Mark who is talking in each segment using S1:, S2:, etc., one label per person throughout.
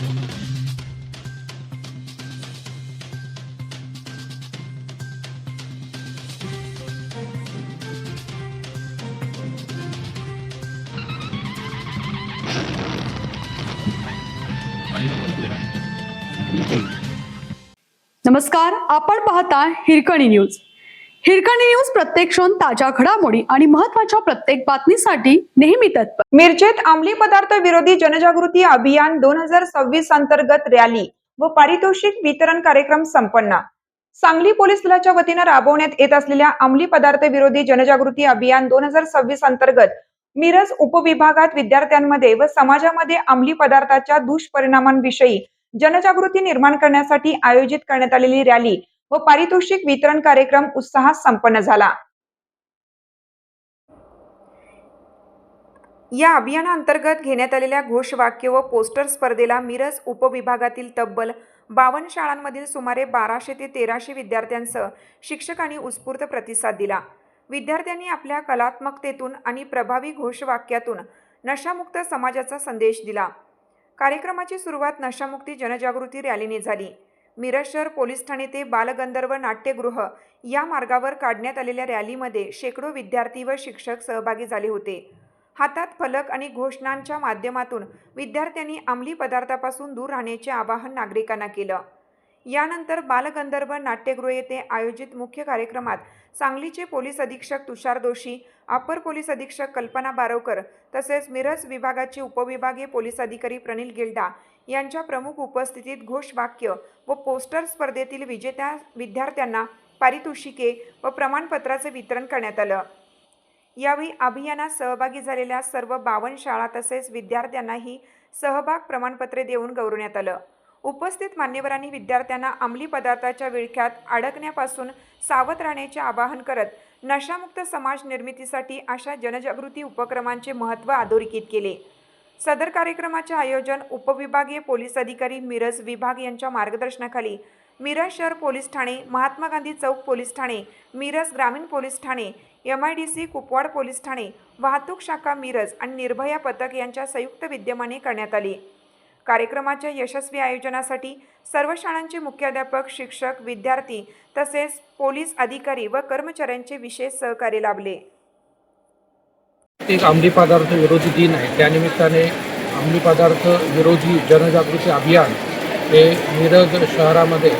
S1: नमस्कार, आपण पाहता हिरकणी न्यूज। हिरकणी न्यूज प्रत्येक क्षण ताज्या घडामोडी आणि महत्त्वाच्या प्रत्येक बातमीसाठी नेहमी तत्पर।
S2: मिरजेत अंमली पदार्थ विरोधी जनजागृती अभियान 2026 अंतर्गत रॅली व पारितोषिक वितरण कार्यक्रम संपन्न। सांगली पोलीस दलाच्या वतीने राबवण्यात येत असलेल्या अंमली पदार्थ विरोधी जनजागृती अभियान 2026 अंतर्गत मिरज उपविभागात विद्यार्थ्यांमध्ये व समाजामध्ये अंमली पदार्थाच्या दुष्परिणामांविषयी जनजागृती निर्माण करण्यासाठी आयोजित करण्यात आलेली रॅली व पारितोषिक वितरण कार्यक्रम उत्साहात संपन्न झाला। या अभियानाअंतर्गत घेण्यात आलेल्या घोषवाक्य व पोस्टर स्पर्धेला मिरज उपविभागातील तब्बल 52 शाळांमधील सुमारे 1200 ते 1300 विद्यार्थ्यांसह शिक्षकांनी उत्स्फूर्त प्रतिसाद दिला। विद्यार्थ्यांनी आपल्या कलात्मकतेतून आणि प्रभावी घोषवाक्यातून नशामुक्त समाजाचा संदेश दिला। कार्यक्रमाची सुरुवात नशामुक्ती जनजागृती रॅलीने झाली। मिरज शहर पोलीस ठाणे ते बालगंधर्व नाट्यगृह या मार्गावर काढण्यात आलेल्या रॅलीमध्ये शेकडो विद्यार्थी व शिक्षक सहभागी झाले होते। हातात फलक आणि घोषणांच्या माध्यमातून विद्यार्थ्यांनी अंमली पदार्थापासून दूर राहण्याचे आवाहन नागरिकांना केलं। यानंतर बालगंधर्व नाट्यगृह येथे आयोजित मुख्य कार्यक्रमात सांगलीचे पोलीस अधीक्षक तुषार दोशी, अपर पोलीस अधीक्षक कल्पना बारवकर तसेच मिरज विभागाचे उपविभागीय पोलीस अधिकारी प्रनिल गिल्डा यांच्या प्रमुख उपस्थितीत घोषवाक्य व पोस्टर स्पर्धेतील विजेत्या विद्यार्थ्यांना पारितोषिके व प्रमाणपत्राचे वितरण करण्यात आलं। यावेळी अभियानात सहभागी झालेल्या सर्व 52 शाळा तसेच विद्यार्थ्यांनाही सहभाग प्रमाणपत्रे देऊन गौरवण्यात आलं। उपस्थित मान्यवरांनी विद्यार्थ्यांना अंमली पदार्थाच्या विळख्यात अडकण्यापासून सावध राहण्याचे आवाहन करत नशामुक्त समाज निर्मितीसाठी अशा जनजागृती उपक्रमांचे महत्त्व अधोरेखित केले। सदर कार्यक्रमाचे आयोजन उपविभागीय पोलीस अधिकारी मिरज विभाग यांच्या मार्गदर्शनाखाली मिरज शहर पोलीस ठाणे, महात्मा गांधी चौक पोलीस ठाणे, मिरज ग्रामीण police Thane, MIDC Kupwad police Thane, वाहतूक शाखा मिरज आणि निर्भया पथक यांच्या संयुक्त विद्यमाने करण्यात आली। कार्यक्रमाच्या यशस्वी आयोजनासाठी सर्व शाळांचे मुख्याध्यापक, शिक्षक, विद्यार्थी तसेच पोलीस अधिकारी व कर्मचाऱ्यांचे विशेष सहकार्य लाभले।
S3: एक अंमली पदार्थ विरोधी दिन आहे, त्यानिमित्ताने अंमली पदार्थ विरोधी जनजागृती अभियान हे मिरज शहरामध्ये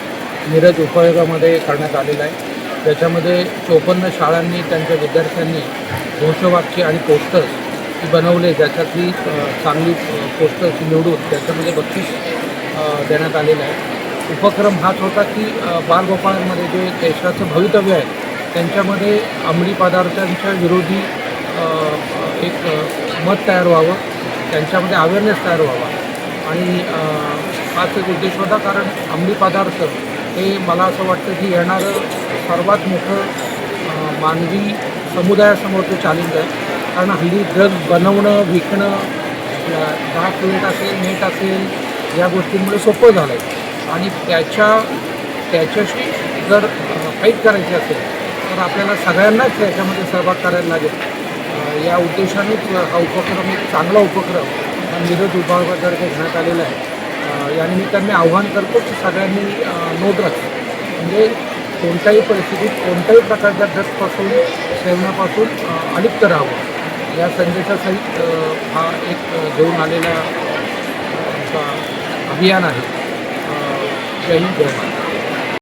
S3: मिरज उपविभागामध्ये करण्यात आलेलं आहे। त्याच्यामध्ये 54 शाळांनी त्यांच्या विद्यार्थ्यांनी घोषवाक्य आणि पोस्टर्स बनवले, ज्याच्यातली चांगली पोस्टर्स निवडून त्याच्यामध्ये बक्षीस देण्यात आलेलं आहे। उपक्रम हाच होता की बालगोपाळांमध्ये जे देशाचं भवितव्य आहे त्यांच्यामध्ये अंमली पदार्थांच्या विरोधी एक मत तयार व्हावं, त्यांच्यामध्ये अवेअरनेस तयार व्हावा आणि हाच एक उद्देश होता। कारण अंमली पदार्थ हे मला असं वाटतं की येणारं सर्वात मोठं मानवी समुदायासमोरचं चॅलेंज आहे। कारण हल्ली ड्रग्ज बनवणं, विकणं, डार्क वेब असेल, नेट असेल, या गोष्टींमुळे सोपं झालं आहे आणि त्याच्याशी जर फाईट करायची असेल तर आपल्याला सगळ्यांनाच याच्यामध्ये सहभाग करायला लागेल। या उद्देशानेच हा उपक्रम एक चांगला उपक्रम मिरज विभागातर्फे घेण्यात आलेला आहे। या निमित्ताने आव्हान करतो की सगळ्यांनी नो ड्रग्ज म्हणजे कोणत्याही परिस्थितीत कोणत्याही प्रकारच्या ड्रग्जपासून सेवनापासून अलिप्त राहावं या संदेशासहित हा एक घेऊन आलेला अभियान आहे। जय हिंद, जय महाराष्ट्र।